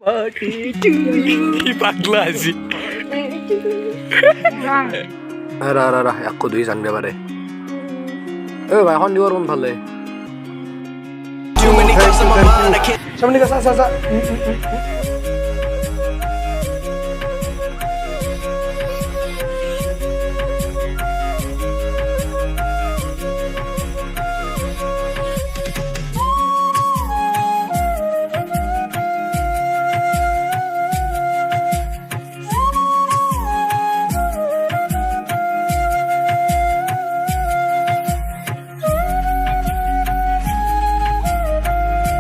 কি পাগলা আছি একো দুই জানবে পাৰে এ ভাই এখন দিবৰ মন ভালে সামনে গা সা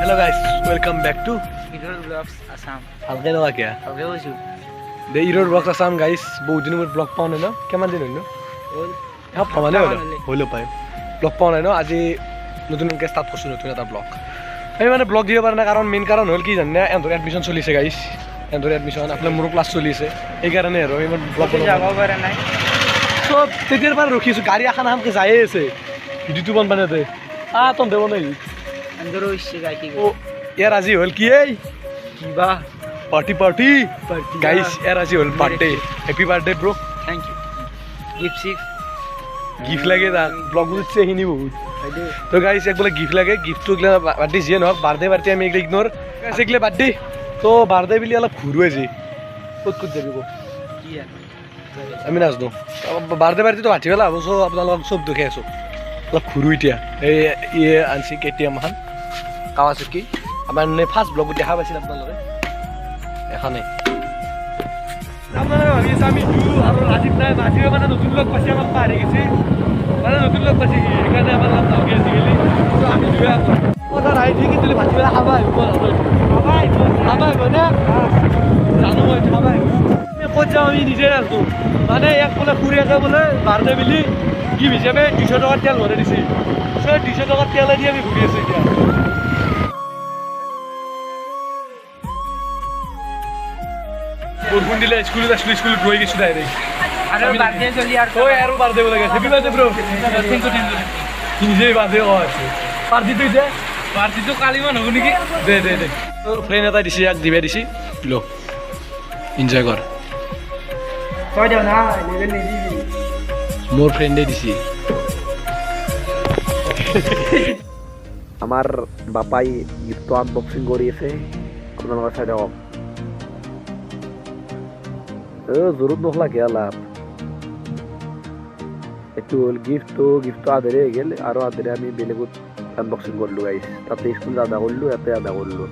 Hello guys, welcome back to Iror Vlogs Assam. Halke Nawa kya? Halke bosu. The Iror Vlogs Assam guys, बहुत दिन में vlog पाउने न केमान दिन होइनो Ol. यहाँ पाउने होलो पाए vlog पाउने न আজি নতুনকে স্টার্ট করছো নতুন এটা vlog আমি মানে vlog দিব পারে না কারণ মেইন কারণ হল কি জানেন এন্ডর এডমিশন চলিছে গাইস এন্ডর এডমিশন আপনার মোর ক্লাস চলিছে এই কারণে আর আমি vlog যাব পারে নাই সব তেতিয়াৰ পৰা ৰখিছো গাড়ী এখন আমকে যায়ে আছে ভিডিওটো বন বানাতে তোম দেব নাই अंदर इससे गाय की ओ यार আজি হল কি এই কিবা পার্টি গাইস यार আজি হল birthday happy birthday bro thank you gift লাগে দা ব্লগ উঠছে হিনি বহুত তো গাইস এক বলে গিফট লাগে গিফট তো গলা বার্থডে জিয়ে নক বার্থডে আমি এগুলো ইগনোর গাইস এগুলো বার্থডে তো বার্থডে বিলি অলপ ঘুরুয়ে যে কত যাবি গো কি আমি নাজনো বার্থডে তো ভাটি বেলা সব আপোনালোক সব দেখে আছো অলপ ঘুরু এতিয়া এই ইয়ে আনছি কেটিএম মান কাৱাসাকি আমাৰ নে ফাৰ্ষ্ট ব্লগ দেখা পাইছিল আপোনালোকে এখানে আপনারা ভাবি আছে আমি দু আর রাজীব নাই রাজীব মানে নতুন লোক পাশে আমার পারে গেছে মানে নতুন লোক পাশে এখানে আমার নাম নাও গেছে গেলি তো আমি দুয়া কথা রাই ঠিকই তুই ভাজি বেলা খাবাই মানে জানো মই খাবাই আমি কত যাও আমি নিজে আসবো মানে এক বলে ফুরিয়াকে বলে বারদে মিলি কি হিসাবে 200 টাকা তেল ভরে দিছে সে 200 টাকা তেল দিয়ে আমি ঘুরি আছি এতিয়া বরগুন দিলে স্কুলে স্কুল গই গেছি ডাইরেক্ট আরে বার্থডে চলি আর ওই আর বার্থডে বলে গেছে happy birthday bro thank you কি নিজে বার্থডে আছে পার্টি তুই দে পার্টি তো কালি মান হবে নাকি দে তোর ফ্রেন্ড এটা দিছি এক দিবে দিছি লো এনজয় কর কই দাও না লেভেল নেই দিবি মোর ফ্রেন্ডে দিছি আমার বাপাই গিফট আনবক্সিং করিয়েছে কোন সাইড অফ জরুর নহলা কে লাভ একটু গিফট আদরে গেল আর আদরে আমি বেলেগুত আনবক্সিং করলো গাইস তাতে স্কুল আদা করলো এতে আদা করলো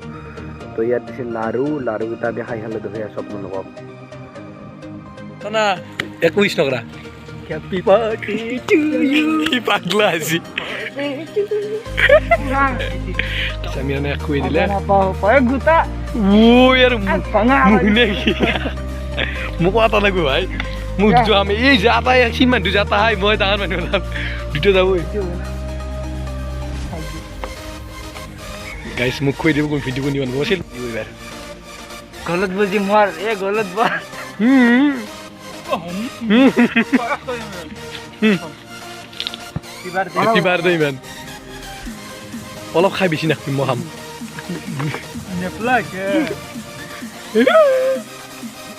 তো ইয়ার দিছে লাড়ু কিটা আমি খাই খালে দেখে স্বপ্ন লগাম না 21 টাকা হ্যাপি বার্থডে টু ইউ কি পাগলা আছি সামিয়া না কই দিলে পায় গুতা ও यार মুনে কি মোক কথা লাগো ভাই মোক তো আমি এই যাতা একদিন মান যাতা হাই মই ডাঙৰ মানুহ লাভ দুটো যাবই গাইস মোক কই দিব কোন ভিডিও কোন দিব বসিল এবার গলত বুঝি মার এ গলত বার হ্যাপি বার্থডে ম্যান অলপ খাই বেশি নাকি মহাম নেফলাক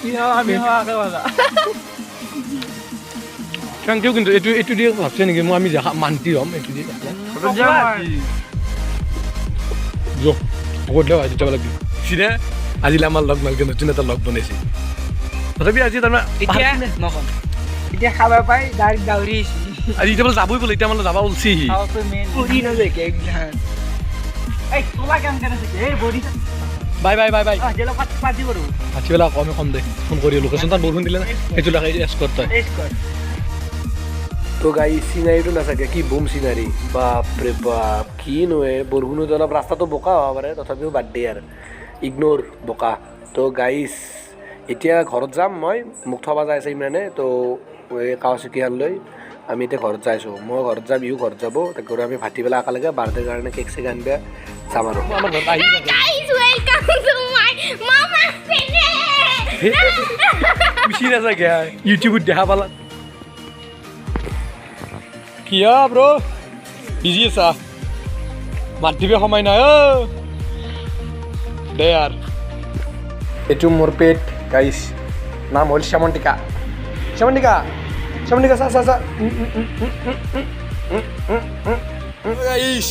ইয়া আমি হাকা বালা কাংকেও কিন্তু এটু দিয়ে ভাবছে নাকি মই আমি মানতি হম এটু দিয়ে যো বহুত দেওয়া আছে যাবা লাগি সিনে আজিলে আমার লগ নালকে নতুন এটা লগ বনাইছে তথাপি আজি তাৰমানে এতিয়া নকম এতিয়া খাবা পাই ডাইৰেক্ট দাউৰি আজি এতিয়া বলে যাবই বলে এতিয়া মানে যাবা বলছি খাও তো মেন পুরি ন দেখে একজন এই তোলা কাম করে এ বডি বাই জেলা পাতি করো আছি বেলা কম দে ফোন করি লোকেশন তার বরগুন দিলে না এইটো লাগাই এসকট তাই তো গাইস সিনারিটো না থাকে কি বুম সিনারি বাপ রে বাপ কি নয় বরগুন তো অলপ রাস্তা তো বোকা হওয়া পারে তথাপিও বাদ দিয়ে আর ইগনোর বোকা তো গাইস এতিয়া ঘৰত যাম মই মুখ থবা যাই আছে ইমানে তো কাৱাসাকি লৈ আমি এতিয়া ঘৰত যাইছো মই ঘৰত যাম ইউ ঘৰত যাব তাক আমি ভাটি বেলা একেলগে বাৰ্থডে কাৰণে কেক চেক আনবে যাম আৰু আমাৰ ঘৰত আহি Guys, welcome to my mama's channel. খুশি না থাকে ইউটিউবত দেখা পালা কিয়া ব্রো বিজি আছা মাত দিবে সময় নাই দে আর এইটো মোৰ পেট গাইছ নাম হ'ল শ্যামন্তিকা শ্যামন্তিকা শ্যামন্তিকা চা চা চা গাইছ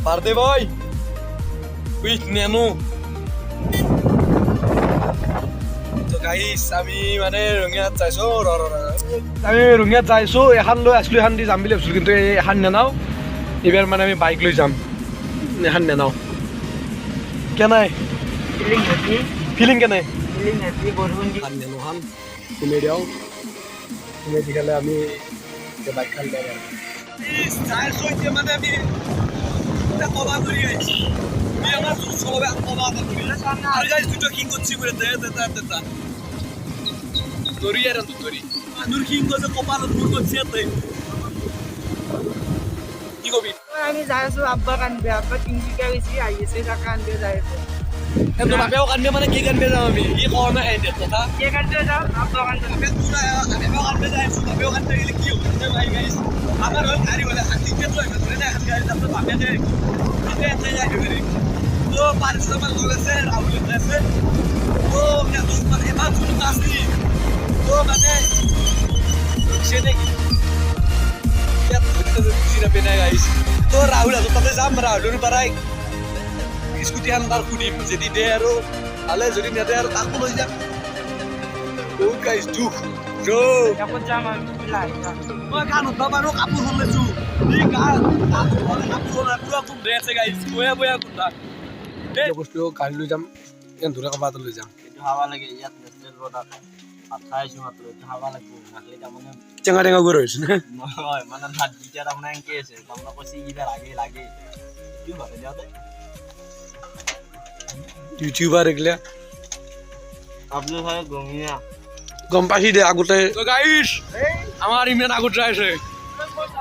বার্থডে বয় উইথ নেনো তো গাইছ আমি মানে ৰঙিয়াত যাইছো আমি ৰঙিয়াত যাইছো এখন লৈ আছিলো এখন দি যাম বুলি ভাবিছিলো কিন্তু এখন নেনাও এইবাৰ মানে আমি বাইক লৈ যাম এখন নেনাও কেনাই ফিলিং কেনে নেনোহান তুমি দিয়াও তুমি দেখালে আমি বাইক খান যাই চাইছো এতিয়া মানে আমি কবা কৰি আহিছো আমি আমাৰ চলবে কবা কৰি আৰু গাইছ দুটো কি করছি করে দে দরি আর দরি আনুর কি কইছে কপাল দূর করছে তাই কি কবি আমি যাই আছো আব্বা কান্দে আব্বা তিনদিকে গেছি আইছে তা কান্দে যাই আছে এত বাপেও কান্দে মানে কি কান্দে যাও আমি কি কোৱা না এনে কথা কে কান্দে যাও আব্বা কান্দে আমি পুরা আমি কান্দে যাই আছো বাপেও কান্দে গেলে কি হবে ভাই গাইস আমার হল গাড়ি বলে হাতি কে তো ধরে না গাড়ি তো বাপে দে কি এতে যাই ধরে তো পারছ আমার লগে রাহুল আছে ও না তো মানে এবার শুরু আসি তো মানে সেটা কি সিরা পেনা গাইস তো রাহুল আছে তাতে যাম রাহুলের পারাই স্কুটি আনবার খুদিম যদি দে আৰু আলে যদি নেদে আৰু তাকো লৈ যাম ও গাইস দুখ জো এখন যাম আমি লাই মই কানত বাবাৰো কাপোৰ হলেছো এই কাপোৰ হলে পুৰা খুব ড্ৰেছ গাইস বয়া কুন্দা এই বস্তু কালি লৈ যাম এন ধরে কবাত লৈ যাম একটু হাওয়া লাগে ইয়াত নেচেল রোডা আঠাইছো মাত্র একটু হাওয়া লাগবে নাকলে তামনে চেঙ্গা টেঙ্গা করে হইছে না হয় মানে ভাত দিটা তামনে এনকে আছে আমরা কইছি ইবার লাগে কি ভাবে যাতে ইউটিউবার এগুলা আপনি হয় গমিয়া গম পাইছি দে আগতে তো গাইস আমার ইমরান আগত যাইছে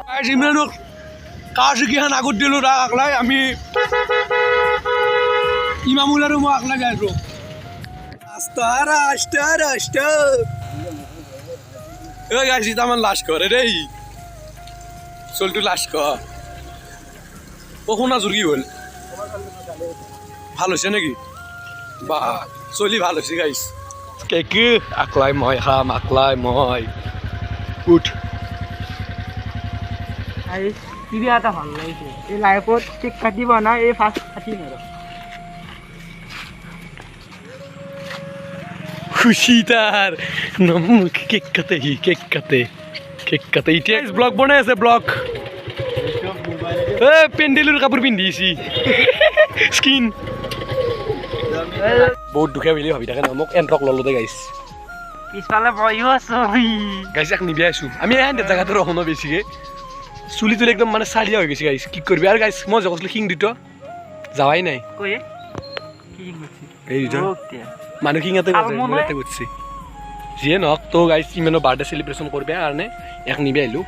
গাইস ইমরানক কাজ কিহান আগত দিলো রা আকলাই আমি ইমামুল আৰু মই আকলাই যাইছো আস্তা এ গাইস এটা আমার লাশ করে রে চলটু লাশ কর কখন আজুর কি হল ভাল হয়েছে নাকি বা চলি ভাল হয়েছে গাইস কেক আকলাই মই খাম আকলাই মই উঠ আই কিবিয়াটা ভাল লাগিছে এই লাইফত কেক কাটিব না এই ফার্স্ট কাটিম আৰু খুশি তাৰ কেক কাটে এতিয়া ব্লগ বনাই আছে ব্লগ এ পেন্ডেলৰ কাপোৰ পিন্ধিছি স্কিন বহুত দুখীয়া বুলি ভাবি থাকে ন মোক এণ্ট্ৰক ললো দে গাইছ পিছফালে বহিও আছো গাইছ এক নিবি আছো আমি এহেন জেগাতে ৰখো ন বেছিকে চুলি তুলি একদম মানে চাৰিয়া হৈ গৈছে গাইছ কি কৰিবি আৰু গাইছ মই যে কৈছিলো শিং দিত যাৱাই নাই কই কি গৈছি এই দিত মানুহ শিঙাতে গৈছে যিয়ে নহওক তো গাইছ ইমানো বাৰ্থডে চেলিব্ৰেশ্যন কৰিবি কাৰণে এক নিবি আহিলো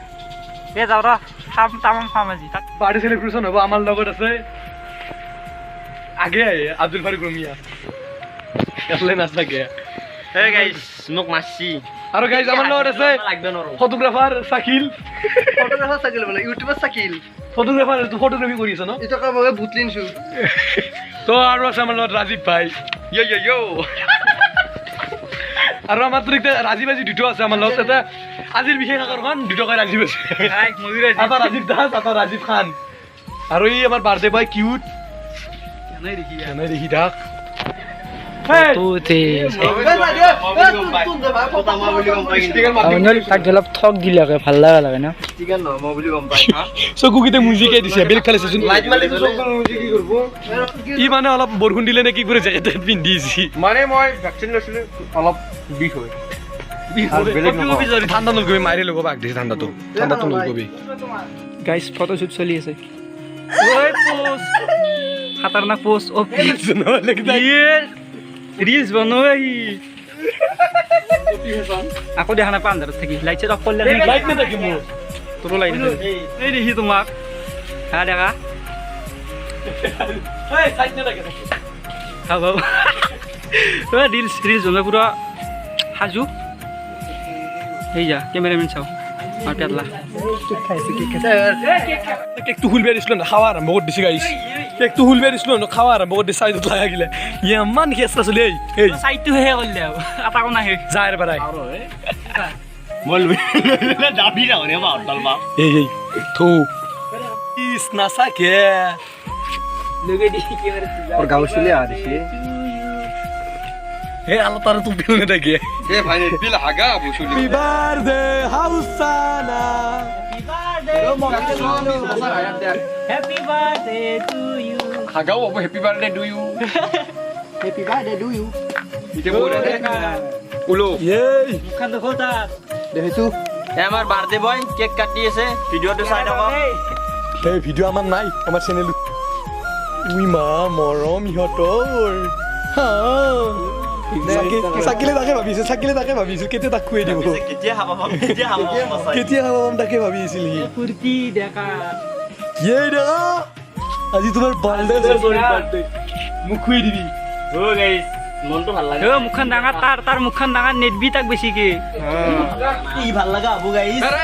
এ যাও ৰ খাম তামাম খাম আজি তাক বাৰ্থডে চেলিব্ৰেশ্যন হ'ব আমাৰ লগত আছে আগে আব্দুল ফাৰুক ৰমিয়া একলে নাচাকে হে গাইস মোক মাছি আৰু গাইছ আমাৰ লগত আছে লাগবে নৰো ফটোগ্ৰাফাৰ শাকিল বলে ইউটিউবাৰ সাকিল ফটোগ্ৰাফাৰ ফটোগ্ৰাফি কৰি আছে ন এটা কা বগে বুতলিন শু তো আৰু আছে আমাৰ লগত ৰাজীৱ ভাই ইয়ো আৰু আমাৰ তো একটা ৰাজীৱ আজি দুটো আছে আমাৰ লগত এটা আজিৰ বিশেষ আকৰ্ষণ দুটো কয় ৰাজীৱ আছে এটা ৰাজীৱ দাস এটা ৰাজীৱ খান আৰু এই আমাৰ বাৰ্থডে বয় কিউট কেনে দেখি থাক ঠক দিলাকে ভাল লাগা লাগে না চকুকেইটা মুজিকে দিছে বেলেগ ফালে চাচোন ই মানে অলপ বৰষুণ দিলে নে কি কৰি জেকেট পিন্ধিছি মানে মই ভ্যাকসিন লৈছিলো অলপ বিষ হয় ঠাণ্ডা নলগবি মাৰি ল'ব বাক দিছে ঠাণ্ডাটো নলগবি গাইস ফটোশুট চলি আছে ওই পোস্ট খতরনাক পোস্ট ও প্লিজ রিলস বনোই আকৌ দেখা নাপাম আন্ধাৰত থাকি লাইট সেট অফ কৰিলে লাইট নে থাকি মোৰ তোৰ লাইট এই দেখি তোমাক হা দেখা এই লাইট নে থাকি হা বাবা ওই রিলস বনোই পুরা হাজু এই যা ক্যামেরাম্যান চাও আর পেটলা কেকটো খুলবে দিছিল না খাওয়া আৰম্ভ কৰি দিছে গাইছ কেকটো হুলবে দিছিলো ন খাওয়া আৰম্ভ কৰি চাইডত লাগা গিলে ইমান খেচা চলি এই চাইটো হে কৰিলে আটাকো নাহে যাৰ বাৰাই বল যাবি না রে বাপ দল বাপ এই থু ইস নাসা কে और गांव से ले आ रही है হে আলো তার তো বিল না গে ये भाई ने बिल हागा अबू सुली হ্যাপি বার্থডে হাউসানা হ্যাপি বার্থডে টু ইউ हागा वो happy birthday to you happy birthday to you इते बोल रहे उलो এই মুখখান দেখো তার দেখিছো এ আমার বার্থডে বয় কেক কাটি আছে ভিডিওটো চাই থাকো এই ভিডিও আমার নাই আমার চ্যানেল উই মা মরম ইহতৰ হা চাকিলে তাকে ভাবিছো কেতিয়া তাক খুৱাই দিব কেতিয়া হাবা পাম কেতিয়া কেতিয়া খাব তাকে ভাবিছিল সি ফুৰ্তি দেখা এই দেখা আজি তোমাৰ বাৰ্থডে মোক খুৱাই দিবি ও গাইস মনটো ভাল লাগে মুখখান ডাঙৰ তাৰ মুখখান ডাঙৰ নেটবি তাক বেছিকে কি ভাল লাগা আবু গাইস আরে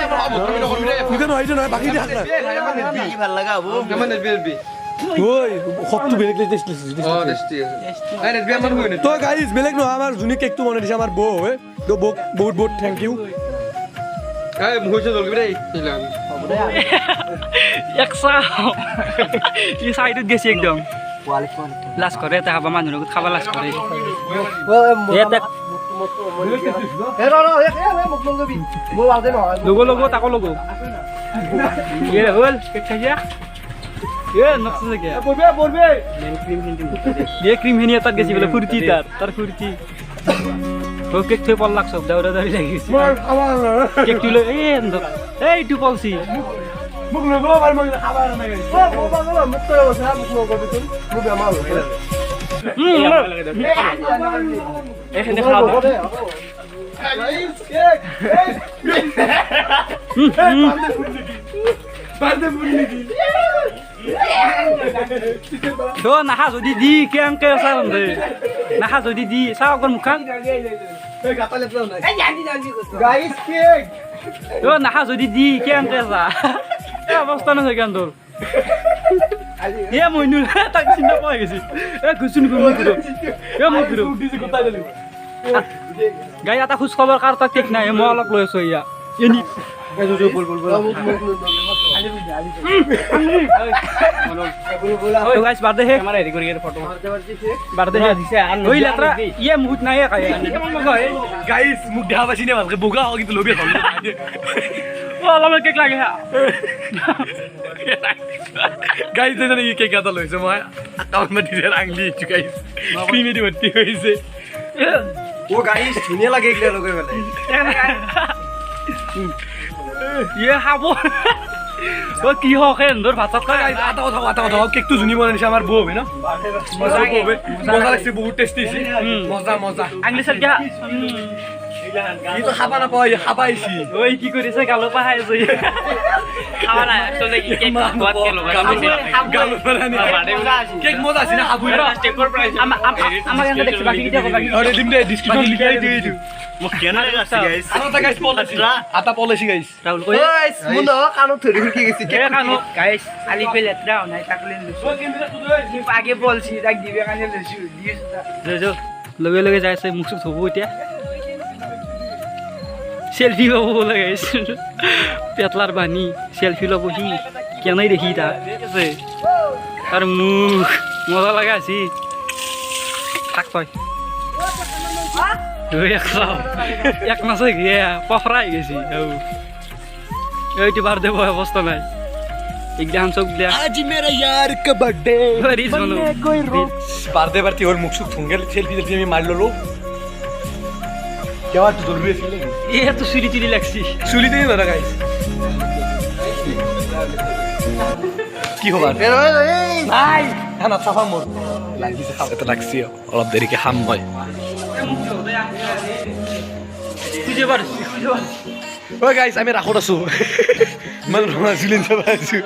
মুখে নহয় বাকী দেখাক না কি ভাল লাগা আবু কেমন নেবি ওই সবটো বেলেগ টেষ্ট ও টেস্টি আরে নেবি আমার হই না তো গাইস বেলেগ নহয় আমাৰ যোনে কেকটো বনাই দিছে আমাৰ বৌ হয় তো বৌক বহুত বহুত থ্যাংক ইউ এই মুহইছে জলগি দেই ইলাম একশা ই সাইডত গেছি একদম লাজ কৰে এটা খাবা মানুহৰ লগত খাবা লাজ কৰে লগো তাকো লগো এ হ'ল কেক খাইছা এ নকছে কে এ ক্ৰীম হেনি এটা গেছি বলে ফুৰ্তি তাৰ ফুৰ্তি ও কেক থৈ পল লাগ সব দাউৰা দাউৰি লাগিছে কেক তুলে এই টু পলছি মোক লগো পাৰ মই খাবা নাই মোক তো বসা মোক লগো দিছিল মোক বেমাৰ হ'ল এখানে খাওয়া তো নাহা যদি দি কেমকে চাম দে নাহা যদি দি চাও অকণ মুখান গাইস কেক তো নাহা যদি দি কেমকে চা অৱস্থা নহয় কেন তোৰ এ মইনুল তাক চিন্তা পাই গৈছে এ গুচুন গুমুৰ এ মুগুৰ গাই এটা খোজ খবৰ কাৰ তাক কেক নাই মই অলপ লৈ আছো ইয়া এনি গাইস বাৰ্থডে হে আমাৰ হেৰি কৰি ফটো বাৰ্থডে হে দিছে ওই লেত্ৰা ইয়ে মুহুত নাই কাই গাইস মোক দেখা পাইছি নে ভালকে বগা হয় কিন্তু লবি হ'ল ও অলপ কেক লাগে হা গাইস জানে কি কেক এটা লৈছে মই একাউন্ট মে দিছে আংলি ইচু গাইস ক্রিমে দি ভর্তি হইছে ও গাইস ধুনিয়া লাগে এগুলা লগে মানে ইয়ে খাব ও কি হকে তোর ভাত খাই গাইস আটা কথা কেকটো জুনি বনাইছে আমার বউ হবে না মজা হবে মজা লাগছে বহুত টেস্টি আছে মজা আংলিছত গা ই তো খাবা না পাই খাবাইছি ওই কি কৰিছে গালো পাহাই আছে খাওয়া না আসলে কি কেক বাদ কে লগা গালো বানানি কেক মজা আছে না খাবই না স্টেপর প্রাইস আমার এখানে দেখছি বাকি কি যাবো বাকি আরে দিম দে ডিসক্রিপশন লিখাই দিই দিও মোক কেনা লাগছে গাইস আটা গাইস পলাছি আটা পলাছি গাইস রাহুল কই গাইস মুন কানো ধরি কি গেছি কে কানো গাইস আলি কই লেত্রা নাই তাকলেন লুসু আগে বলছি তাক দিবে কানে লুসু দিয়েছ যো লগে লগে যাইছে মুখ সুখ ধোবো এতিয়া সেলফি লব গাইস পেটলার বানি সেলফি লব হি কেনাই দেখি তা আছে আর মুখ মজা লাগা আছে থাক তই এক মাসে গিয়ে পখরাই গেছি এইটি বার দেব অবস্থা নাই এক্সাম চোখ দিয়া आज मेरा यार का बर्थडे রিচ বনো कोई बारदे बारती और मुख सुख थुंगेल सेल्फी আমি মার ললো কেবা তো জলদি ছিল এ তো চুরি চুরি লাগছি চুলি দিয়ে না গাইস কি হবার নাই হ্যাঁ না সাফা মোর লাগিছে খাওয়াতে লাগছি অলপ দেরিকে হাম হয় খুঁজে পার ও গাইস আমি রাখত আছো মানে রোনা জুলিন চাবা আছো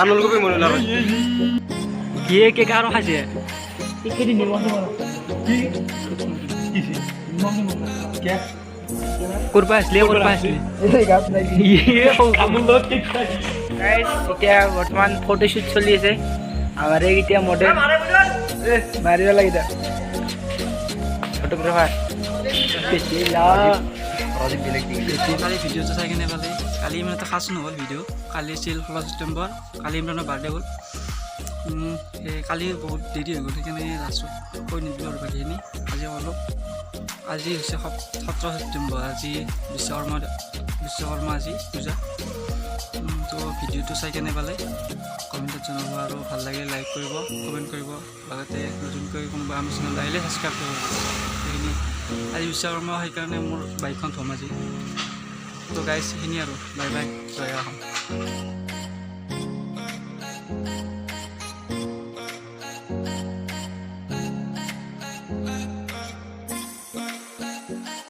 আনল কবি মনে না কে কে কারো খাইছে একেদি নিমখ কৰবা আসলে গাইজ এতিয়া বৰ্তমান ফটোশ্বুট চলি আছে আমাৰ এতিয়া মডেল মাৰিব লাগে ফটোগ্ৰাফাৰ কালি ভিডিঅ'টো চাই কেনে পালে কালি ইমান এটা খাচ নহ'ল ভিডিঅ' কালি আছিল 16 ছেপ্টেম্বৰ কালি ইমৰানৰ বাৰ্থডে হ'ল কালি বহুত দেৰি হৈ গ'ল সেইকাৰণে লাষ্টত কৈ নিদিলোঁ আৰু বাকীখিনি আজি অলপ আজি হৈছে 17 ছেপ্টেম্বৰ আজি বিশ্বকৰ্মা আজি পূজা তো ভিডিঅ'টো চাই কেনে পালে কমেণ্টত জনাব আৰু ভাল লাগিলে লাইক কৰিব কমেণ্ট কৰিব লগতে নতুনকৈ কোনোবা আমাৰ চেনেল আহিলে ছাবস্ক্ৰাইব কৰিব সেইখিনি আজি বিশ্বকৰ্মা সেইকাৰণে মোৰ বাইকখন থ'ম আজি তো গাইজ সেইখিনি আৰু বাই বাই জয় অসম